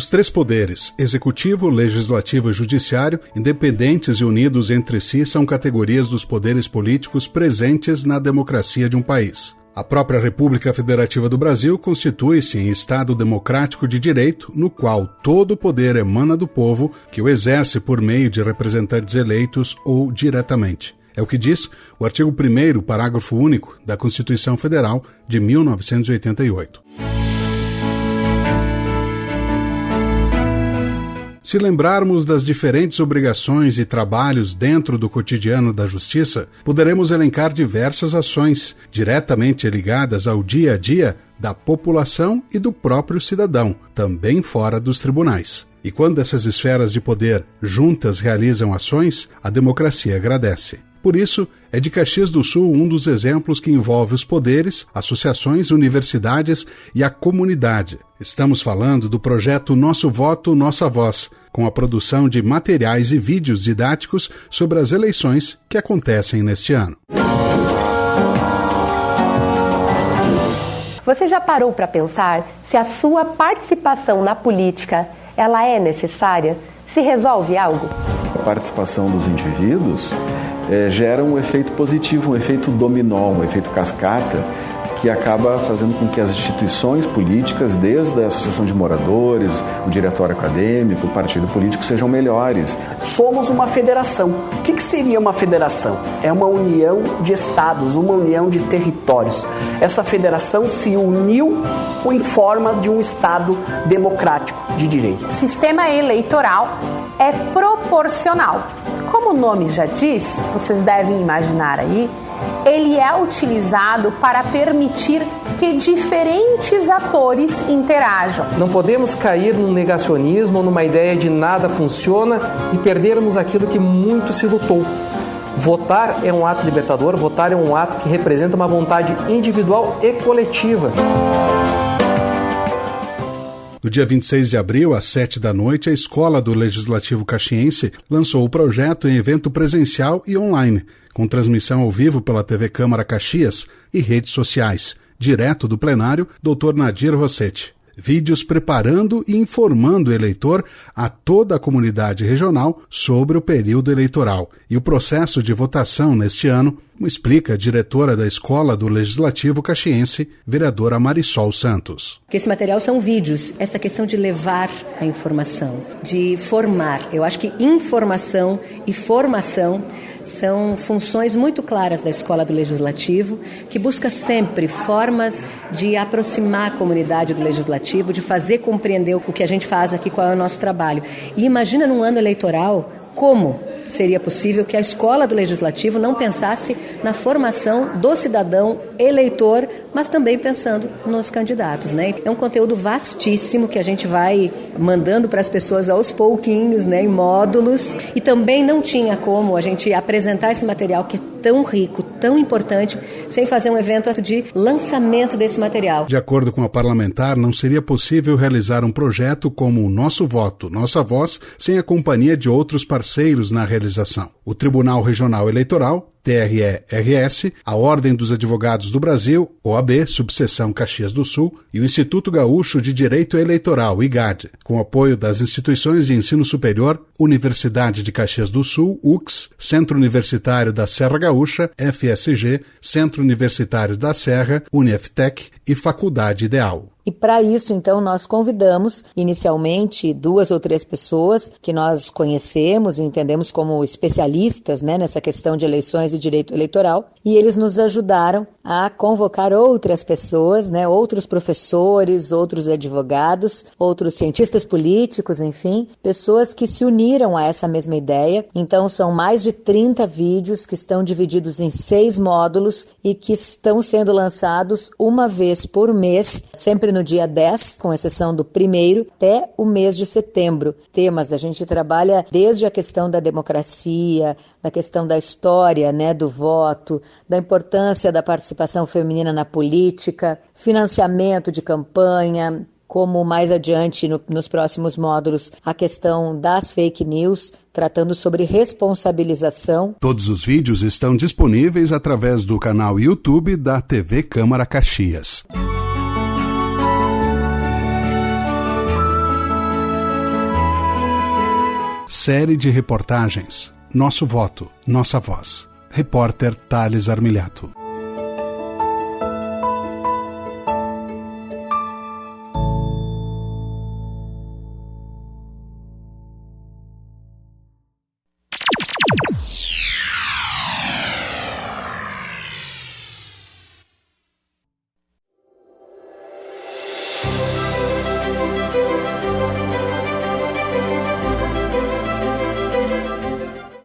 Os três poderes, executivo, legislativo e judiciário, independentes e unidos entre si, são categorias dos poderes políticos presentes na democracia de um país. A própria República Federativa do Brasil constitui-se em Estado democrático de direito, no qual todo o poder emana do povo, que o exerce por meio de representantes eleitos ou diretamente. É o que diz o artigo 1º, parágrafo único, da Constituição Federal de 1988. Se lembrarmos das diferentes obrigações e trabalhos dentro do cotidiano da Justiça, poderemos elencar diversas ações diretamente ligadas ao dia a dia da população e do próprio cidadão, também fora dos tribunais. E quando essas esferas de poder juntas realizam ações, a democracia agradece. Por isso, é de Caxias do Sul um dos exemplos que envolve os poderes, associações, universidades e a comunidade. Estamos falando do projeto Nosso Voto, Nossa Voz, com a produção de materiais e vídeos didáticos sobre as eleições que acontecem neste ano. Você já parou para pensar se a sua participação na política ela é necessária? Se resolve algo? A participação dos indivíduos gera um efeito positivo, um efeito dominó, um efeito cascata, que acaba fazendo com que as instituições políticas, desde a associação de moradores, o diretório acadêmico, o partido político, sejam melhores. Somos uma federação. O que seria uma federação? É uma união de estados, uma união de territórios. Essa federação se uniu em forma de um estado democrático de direito. O sistema eleitoral é proporcional. Como o nome já diz, vocês devem imaginar aí, ele é utilizado para permitir que diferentes atores interajam. Não podemos cair num negacionismo ou numa ideia de nada funciona e perdermos aquilo que muito se lutou. Votar é um ato libertador, votar é um ato que representa uma vontade individual e coletiva. No dia 26 de abril, às 19h, a Escola do Legislativo Caxiense lançou o projeto em evento presencial e online, com transmissão ao vivo pela TV Câmara Caxias e redes sociais, direto do plenário, Dr. Nadir Rossetti. Vídeos preparando e informando o eleitor a toda a comunidade regional sobre o período eleitoral e o processo de votação neste ano, como explica a diretora da Escola do Legislativo Caxiense, vereadora Marisol Santos. Esse material são vídeos, essa questão de levar a informação, de formar. Eu acho que informação e formação são funções muito claras da Escola do Legislativo, que busca sempre formas de aproximar a comunidade do Legislativo, de fazer compreender o que a gente faz aqui, qual é o nosso trabalho. E imagina num ano eleitoral, como seria possível que a Escola do Legislativo não pensasse na formação do cidadão eleitor, mas também pensando nos candidatos, né? É um conteúdo vastíssimo que a gente vai mandando para as pessoas aos pouquinhos, né, em módulos, e também não tinha como a gente apresentar esse material que é tão rico, tão importante, sem fazer um evento de lançamento desse material. De acordo com a parlamentar, não seria possível realizar um projeto como o Nosso Voto, Nossa Voz, sem a companhia de outros parceiros na realização. O Tribunal Regional Eleitoral, TRE-RS, a Ordem dos Advogados do Brasil, OAB, subseção Caxias do Sul, e o Instituto Gaúcho de Direito Eleitoral, IGAD, com apoio das instituições de ensino superior, Universidade de Caxias do Sul, UCS, Centro Universitário da Serra Gaúcha, FSG, Centro Universitário da Serra, Uniftec e Faculdade Ideal. E para isso, então, nós convidamos inicialmente 2 ou 3 pessoas que nós conhecemos e entendemos como especialistas, né, nessa questão de eleições e direito eleitoral, e eles nos ajudaram a convocar outras pessoas, né, outros professores, outros advogados, outros cientistas políticos, enfim, pessoas que se uniram a essa mesma ideia. Então, são mais de 30 vídeos que estão divididos em 6 módulos e que estão sendo lançados uma vez por mês, sempre no dia 10, com exceção do 1º, até o mês de setembro. Temas, a gente trabalha desde a questão da democracia, da questão da história, né, do voto, da importância da participação feminina na política, financiamento de campanha, como mais adiante nos próximos módulos a questão das fake news, tratando sobre responsabilização. Todos os vídeos estão disponíveis através do canal YouTube da TV Câmara Caxias. Série de reportagens Nosso Voto, Nossa Voz. Repórter Thales Armiliato.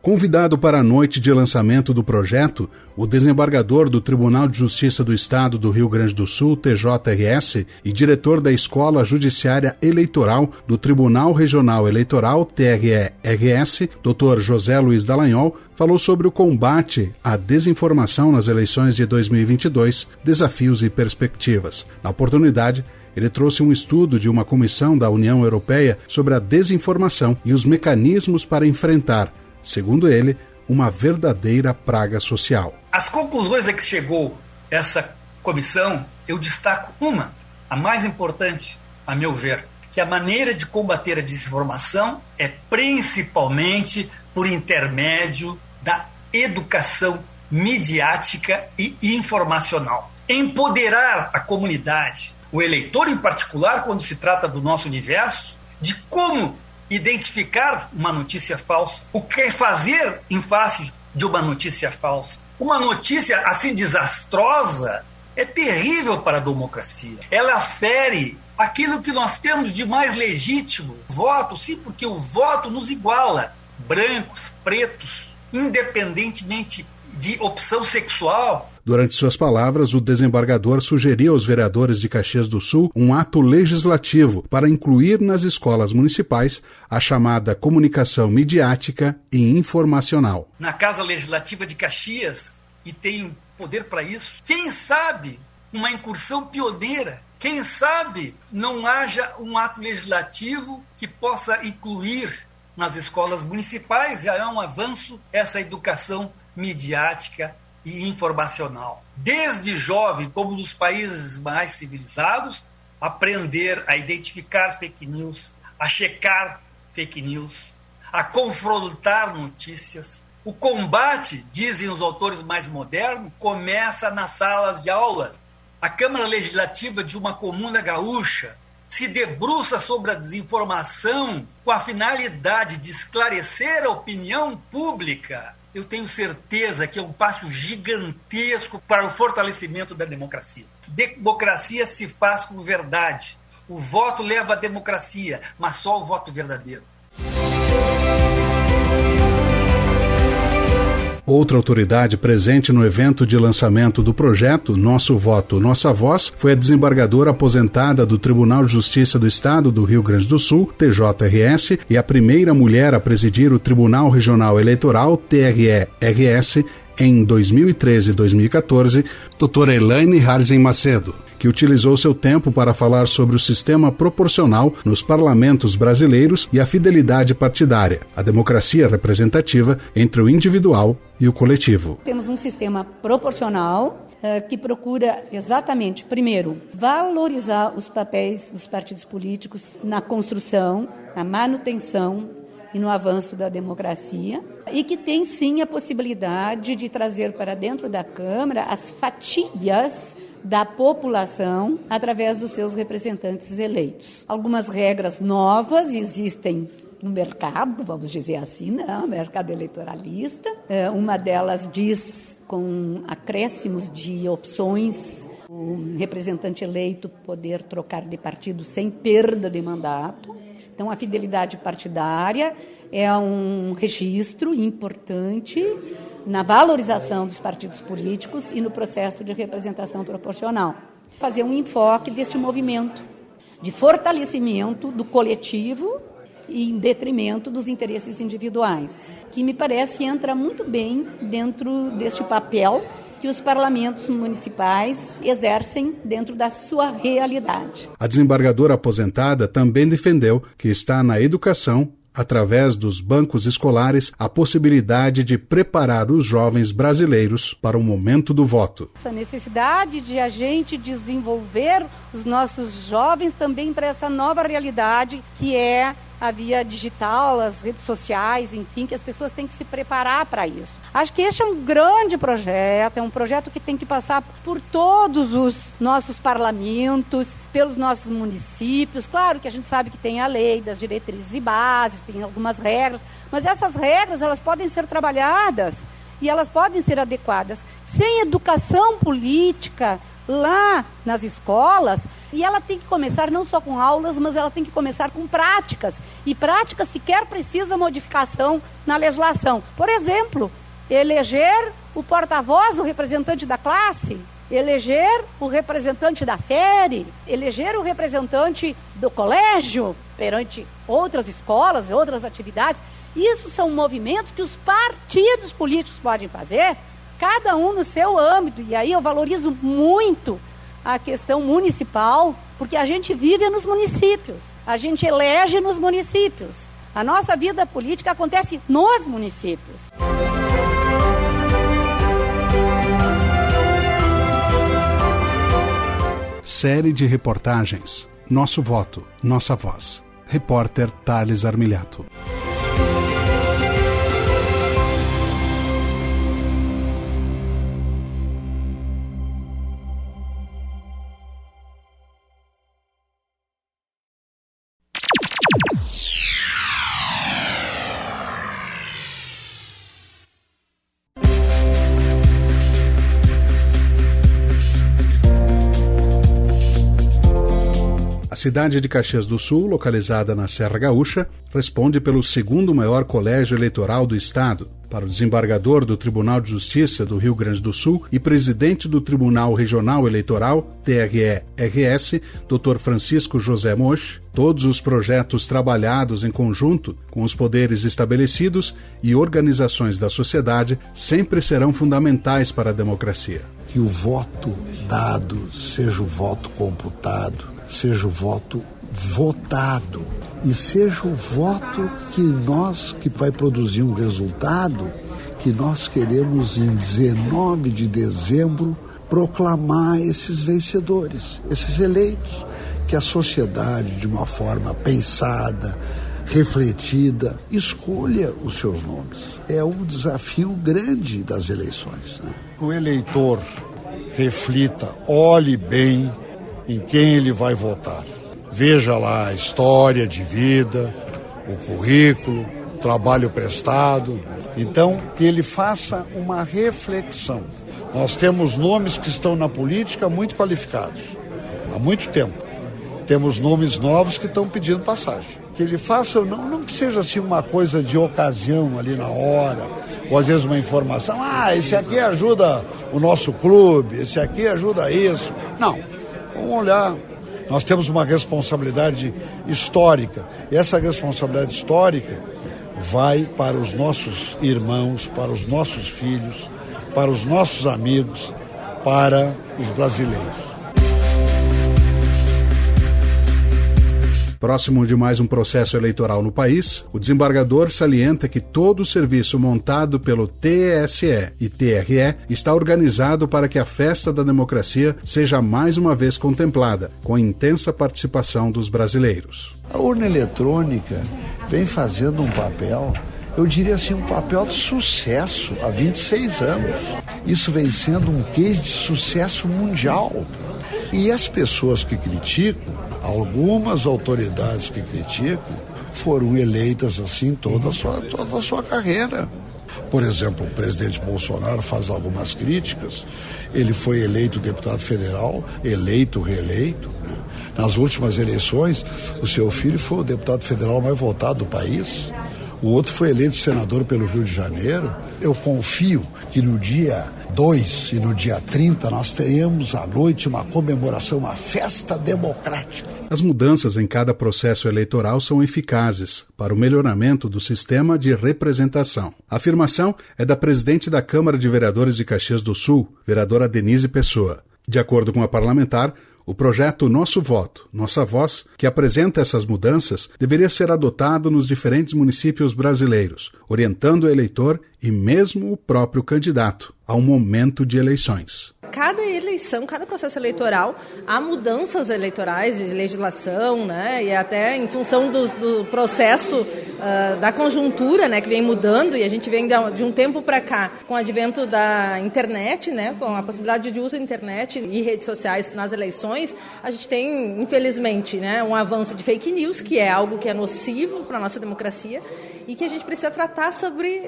Convidado para a noite de lançamento do projeto, o desembargador do Tribunal de Justiça do Estado do Rio Grande do Sul, TJRS, e diretor da Escola Judiciária Eleitoral do Tribunal Regional Eleitoral, TRE-RS, Dr. José Luiz Dallagnol, falou sobre o combate à desinformação nas eleições de 2022, desafios e perspectivas. Na oportunidade, ele trouxe um estudo de uma comissão da União Europeia sobre a desinformação e os mecanismos para enfrentar, segundo ele, uma verdadeira praga social. As conclusões a que chegou essa comissão, eu destaco uma, a mais importante, a meu ver, que a maneira de combater a desinformação é principalmente por intermédio da educação midiática e informacional. Empoderar a comunidade, o eleitor em particular, quando se trata do nosso universo, de como identificar uma notícia falsa, o que fazer em face de uma notícia falsa. Uma notícia assim desastrosa é terrível para a democracia. Ela fere aquilo que nós temos de mais legítimo, voto, sim, porque o voto nos iguala, brancos, pretos, independentemente de opção sexual. Durante suas palavras, o desembargador sugeriu aos vereadores de Caxias do Sul um ato legislativo para incluir nas escolas municipais a chamada comunicação midiática e informacional. Na Casa Legislativa de Caxias, e tem poder para isso, quem sabe uma incursão pioneira, quem sabe não haja um ato legislativo que possa incluir nas escolas municipais, já é um avanço, essa educação midiática e informacional. Desde jovem, como nos países mais civilizados, aprender a identificar fake news, a checar fake news, a confrontar notícias. O combate, dizem os autores mais modernos, começa nas salas de aula. A Câmara Legislativa de uma comuna gaúcha se debruça sobre a desinformação com a finalidade de esclarecer a opinião pública. Eu tenho certeza que é um passo gigantesco para o fortalecimento da democracia. Democracia se faz com verdade. O voto leva à democracia, mas só o voto verdadeiro. Outra autoridade presente no evento de lançamento do projeto Nosso Voto, Nossa Voz foi a desembargadora aposentada do Tribunal de Justiça do Estado do Rio Grande do Sul, TJRS, e a primeira mulher a presidir o Tribunal Regional Eleitoral, TRE-RS, em 2013 e 2014, doutora Elaine Harzen Macedo, que utilizou seu tempo para falar sobre o sistema proporcional nos parlamentos brasileiros e a fidelidade partidária, a democracia representativa entre o individual e o coletivo. Temos um sistema proporcional que procura exatamente, primeiro, valorizar os papéis dos partidos políticos na construção, na manutenção e no avanço da democracia, e que tem sim a possibilidade de trazer para dentro da Câmara as fatias da população através dos seus representantes eleitos. Algumas regras novas existem no mercado, vamos dizer assim, não, mercado eleitoralista. Uma delas diz, com acréscimos de opções, o representante eleito poder trocar de partido sem perda de mandato. Então, a fidelidade partidária é um registro importante na valorização dos partidos políticos e no processo de representação proporcional. Fazer um enfoque deste movimento de fortalecimento do coletivo e em detrimento dos interesses individuais, que me parece entra muito bem dentro deste papel que os parlamentos municipais exercem dentro da sua realidade. A desembargadora aposentada também defendeu que está na educação, através dos bancos escolares, a possibilidade de preparar os jovens brasileiros para o momento do voto. A necessidade de a gente desenvolver os nossos jovens também para essa nova realidade que é a via digital, as redes sociais, enfim, que as pessoas têm que se preparar para isso. Acho que este é um grande projeto, é um projeto que tem que passar por todos os nossos parlamentos, pelos nossos municípios. Claro que a gente sabe que tem a lei das diretrizes e bases, tem algumas regras, mas essas regras elas podem ser trabalhadas e elas podem ser adequadas. Sem educação política lá nas escolas, e ela tem que começar não só com aulas, mas ela tem que começar com práticas. E práticas sequer precisa modificação na legislação. Por exemplo, eleger o porta-voz, o representante da classe, eleger o representante da série, eleger o representante do colégio perante outras escolas, outras atividades. Isso são movimentos que os partidos políticos podem fazer, cada um no seu âmbito. E aí eu valorizo muito a questão municipal, porque a gente vive nos municípios, a gente elege nos municípios. A nossa vida política acontece nos municípios. Série de reportagens Nosso Voto, Nossa Voz. Repórter Thales Armilhato. A cidade de Caxias do Sul, localizada na Serra Gaúcha, responde pelo segundo maior colégio eleitoral do estado. Para o desembargador do Tribunal de Justiça do Rio Grande do Sul e presidente do Tribunal Regional Eleitoral, TRE-RS, Dr. Francisco José Moch, todos os projetos trabalhados em conjunto com os poderes estabelecidos e organizações da sociedade sempre serão fundamentais para a democracia. Que o voto dado seja o voto computado, seja o voto votado e seja o voto que vai produzir um resultado que nós queremos em 19 de dezembro proclamar esses vencedores, esses eleitos, que a sociedade de uma forma pensada, refletida, escolha os seus nomes. É um desafio grande das eleições, né? O eleitor reflita, olhe bem em quem ele vai votar. Veja lá a história de vida, o currículo, o trabalho prestado. Então, que ele faça uma reflexão. Nós temos nomes que estão na política muito qualificados, há muito tempo. Temos nomes novos que estão pedindo passagem. Que ele faça, não que seja assim uma coisa de ocasião ali na hora, ou às vezes uma informação, esse aqui ajuda o nosso clube, esse aqui ajuda isso. Não. Vamos olhar, nós temos uma responsabilidade histórica, e essa responsabilidade histórica vai para os nossos irmãos, para os nossos filhos, para os nossos amigos, para os brasileiros. Próximo de mais um processo eleitoral no país, o desembargador salienta que todo o serviço montado pelo TSE e TRE está organizado para que a festa da democracia seja mais uma vez contemplada, com a intensa participação dos brasileiros. A urna eletrônica vem fazendo um papel, eu diria assim, um papel de sucesso há 26 anos. Isso vem sendo um case de sucesso mundial. E as pessoas que criticam, algumas autoridades que criticam, foram eleitas assim toda a sua carreira. Por exemplo, o presidente Bolsonaro faz algumas críticas, ele foi eleito deputado federal, eleito, reeleito, né? Nas últimas eleições, o seu filho foi o deputado federal mais votado do país, o outro foi eleito senador pelo Rio de Janeiro. Eu confio que no dia 2 e no dia 30 nós teremos à noite uma comemoração, uma festa democrática. As mudanças em cada processo eleitoral são eficazes para o melhoramento do sistema de representação. A afirmação é da presidente da Câmara de Vereadores de Caxias do Sul, vereadora Denise Pessoa. De acordo com a parlamentar, o projeto Nosso Voto, Nossa Voz, que apresenta essas mudanças, deveria ser adotado nos diferentes municípios brasileiros, orientando o eleitor e e mesmo o próprio candidato ao momento de eleições. Cada eleição, cada processo eleitoral, há mudanças eleitorais de legislação, né? E até em função do processo da conjuntura, né? Que vem mudando, e a gente vem de um tempo para cá, com o advento da internet, né? Com a possibilidade de uso da internet e redes sociais nas eleições, a gente tem, infelizmente, né? Um avanço de fake news, que é algo que é nocivo para a nossa democracia, e que a gente precisa tratar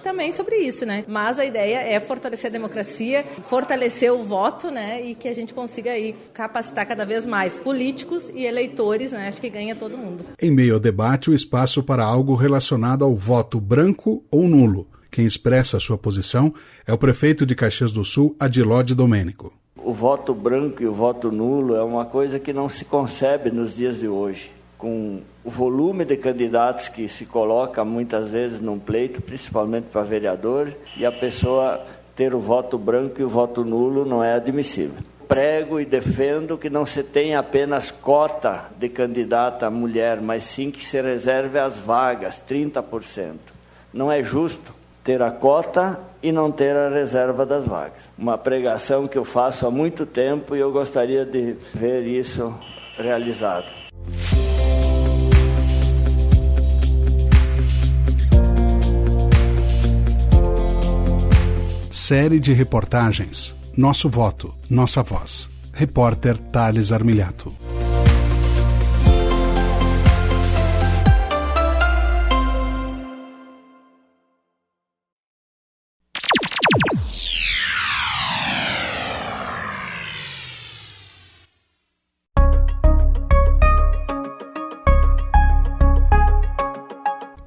também sobre isso, né? Mas a ideia é fortalecer a democracia, fortalecer o voto, né? E que a gente consiga aí capacitar cada vez mais políticos e eleitores, né? Acho que ganha todo mundo. Em meio ao debate, o espaço para algo relacionado ao voto branco ou nulo. Quem expressa a sua posição é o prefeito de Caxias do Sul, Adilode Domênico. O voto branco e o voto nulo é uma coisa que não se concebe nos dias de hoje. Com o volume de candidatos que se coloca muitas vezes num pleito, principalmente para vereador, e a pessoa ter o voto branco e o voto nulo não é admissível. Prego e defendo que não se tenha apenas cota de candidata mulher, mas sim que se reserve as vagas, 30%. Não é justo ter a cota e não ter a reserva das vagas. Uma pregação que eu faço há muito tempo e eu gostaria de ver isso realizado. Série de reportagens Nosso Voto, Nossa Voz. Repórter Thales Armiliato.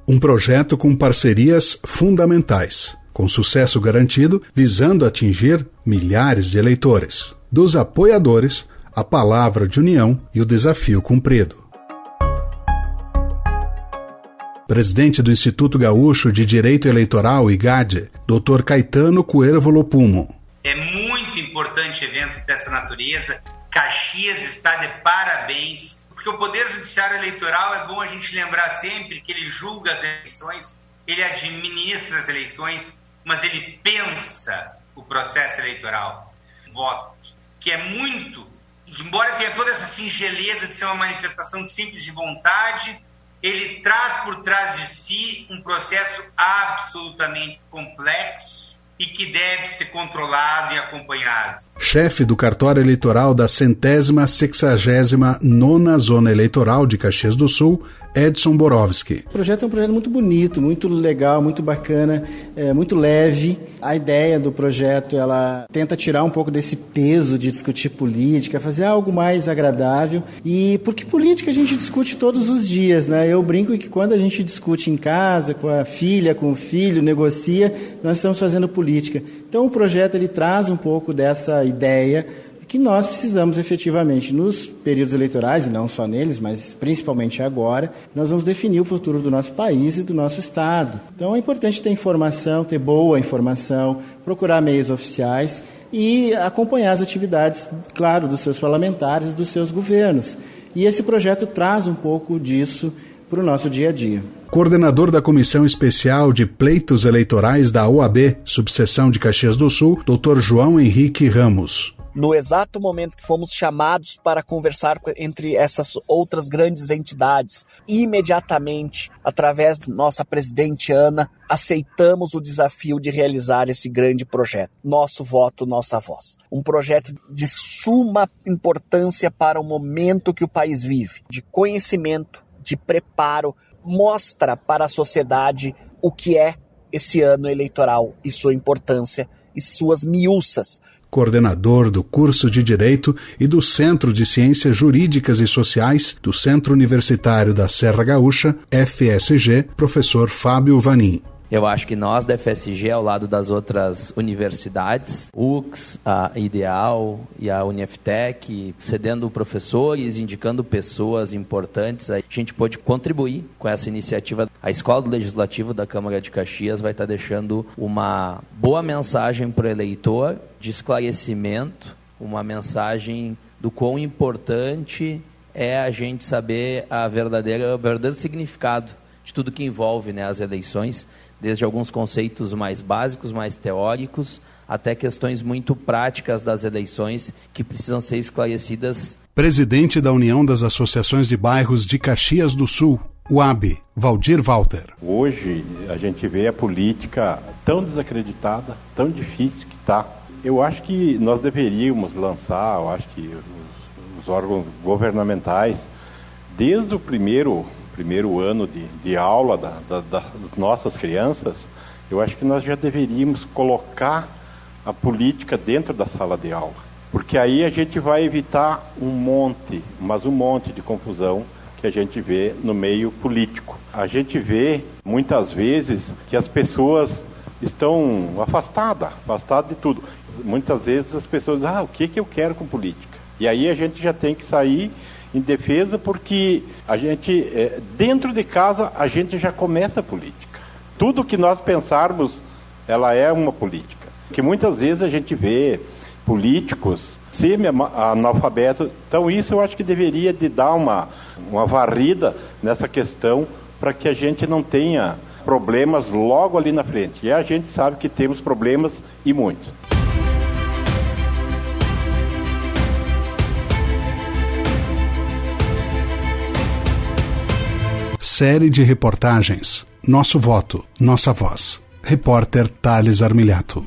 Um projeto com parcerias fundamentais, com sucesso garantido, visando atingir milhares de eleitores. Dos apoiadores, a palavra de união e o desafio cumprido. Presidente do Instituto Gaúcho de Direito Eleitoral, IGAD, Dr. Caetano Cuervo Lopumo. É muito importante eventos dessa natureza. Caxias está de parabéns, porque o Poder Judiciário Eleitoral, é bom a gente lembrar sempre que ele julga as eleições, ele administra as eleições, mas ele pensa o processo eleitoral. Voto, que é muito, embora tenha toda essa singeleza de ser uma manifestação simples de vontade, ele traz por trás de si um processo absolutamente complexo e que deve ser controlado e acompanhado. Chefe do cartório eleitoral da 169ª Zona Eleitoral de Caxias do Sul, Edson Borowski. O projeto é um projeto muito bonito, muito legal, muito bacana, muito leve. A ideia do projeto, ela tenta tirar um pouco desse peso de discutir política, fazer algo mais agradável. E porque política a gente discute todos os dias, né? Eu brinco que quando a gente discute em casa, com a filha, com o filho, negocia, nós estamos fazendo política. Então o projeto ele traz um pouco dessa ideia que nós precisamos efetivamente nos períodos eleitorais, e não só neles, mas principalmente agora, nós vamos definir o futuro do nosso país e do nosso Estado. Então é importante ter informação, ter boa informação, procurar meios oficiais e acompanhar as atividades, claro, dos seus parlamentares e dos seus governos. E esse projeto traz um pouco disso para o nosso dia a dia. Coordenador da Comissão Especial de Pleitos Eleitorais da OAB, subseção de Caxias do Sul, Dr. João Henrique Ramos. No exato momento que fomos chamados para conversar entre essas outras grandes entidades, imediatamente, através da nossa presidente Ana, aceitamos o desafio de realizar esse grande projeto. Nosso voto, nossa voz. Um projeto de suma importância para o momento que o país vive, de conhecimento, de preparo, mostra para a sociedade o que é esse ano eleitoral e sua importância e suas miúças. Coordenador do curso de Direito e do Centro de Ciências Jurídicas e Sociais do Centro Universitário da Serra Gaúcha, FSG, professor Fábio Vanin. Eu acho que nós da FSG, ao lado das outras universidades, UX, a Ideal e a Uniftec, cedendo professores, indicando pessoas importantes, a gente pode contribuir com essa iniciativa. A Escola do Legislativo da Câmara de Caxias vai estar deixando uma boa mensagem para o eleitor, de esclarecimento, uma mensagem do quão importante é a gente saber o verdadeiro significado de tudo que envolve, né, as eleições, desde alguns conceitos mais básicos, mais teóricos, até questões muito práticas das eleições que precisam ser esclarecidas. Presidente da União das Associações de Bairros de Caxias do Sul, UAB, Valdir Walter. Hoje a gente vê a política tão desacreditada, tão difícil que está. Eu acho que nós deveríamos lançar, eu acho que os órgãos governamentais, desde o primeiro ano de aula das nossas crianças, eu acho que nós já deveríamos colocar a política dentro da sala de aula. Porque aí a gente vai evitar um monte de confusão que a gente vê no meio político. A gente vê, muitas vezes, que as pessoas estão afastadas de tudo. Muitas vezes as pessoas dizem, o que eu quero com política? E aí a gente já tem que sair em defesa, porque a gente, dentro de casa, a gente já começa a política. Tudo que nós pensarmos, ela é uma política. Porque muitas vezes a gente vê políticos semi-analfabetos. Então isso eu acho que deveria de dar uma varrida nessa questão para que a gente não tenha problemas logo ali na frente. E a gente sabe que temos problemas e muitos. Série de reportagens Nosso Voto, Nossa Voz. Repórter Thales Armilhato.